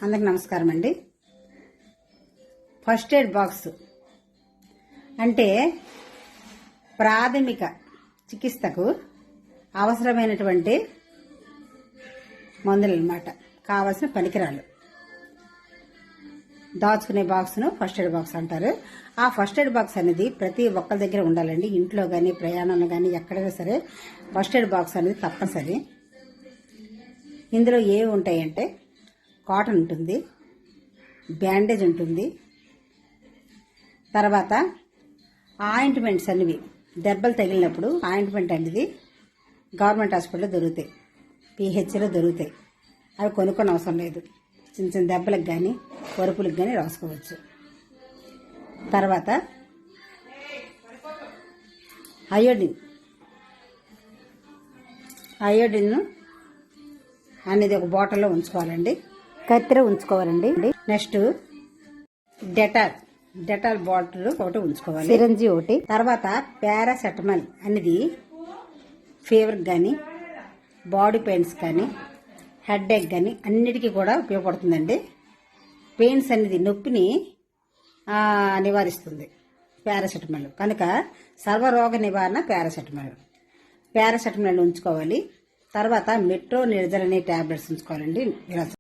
అందరికి నమస్కారం అండి. ఫస్ట్ ఎయిడ్ బాక్స్ అంటే ప్రాథమిక చికిత్సకు అవసరమైనటువంటి మందులు అన్నమాట, కావలసిన పరికరాలు. దాచుకునే బాక్స్ను ఫస్ట్ ఎయిడ్ బాక్స్ అంటారు. ఆ ఫస్ట్ ఎయిడ్ బాక్స్ అనేది ప్రతి ఒక్కరి దగ్గర ఉండాలండి. ఇంట్లో కానీ, ప్రయాణంలో కానీ, ఎక్కడైనా సరే ఫస్ట్ ఎయిడ్ బాక్స్ అనేది తప్పనిసరి. ఇందులో ఏవి ఉంటాయంటే కాటన్ ఉంటుంది, బ్యాండేజ్ ఉంటుంది, తర్వాత ఆయింట్మెంట్స్ అనేవి దెబ్బలు తగిలినప్పుడు ఆయింట్మెంట్ అనేది గవర్నమెంట్ హాస్పిటల్లో దొరుకుతాయి, పిహెచ్లో దొరుకుతాయి. అవి కొనుక్కొని అవసరం లేదు, చిన్న చిన్న దెబ్బలకు కానీ వరుపులకు కానీ రాసుకోవచ్చు. తర్వాత అయోడిన్ అనేది ఒక బాటిల్లో ఉంచుకోవాలండి, కత్తెర ఉంచుకోవాలండి. నెక్స్ట్ డెటాల్ బాటిల్ ఒకటి ఉంచుకోవాలి, సిరంజి ఒకటి. తర్వాత పారాసెటమాల్ అనేది ఫీవర్ కానీ, బాడీ పెయిన్స్ కానీ, హెడ్ ఏక్ కానీ అన్నిటికీ కూడా ఉపయోగపడుతుందండి. పెయిన్స్ అనేది నొప్పిని నివారిస్తుంది పారాసెటమాల్ కనుక. సర్వరోగ నివారణ పారాసెటమాల్ ఉంచుకోవాలి. తర్వాత మెట్రో నిర్జల్ అనే టాబ్లెట్స్ ఉంచుకోవాలండి.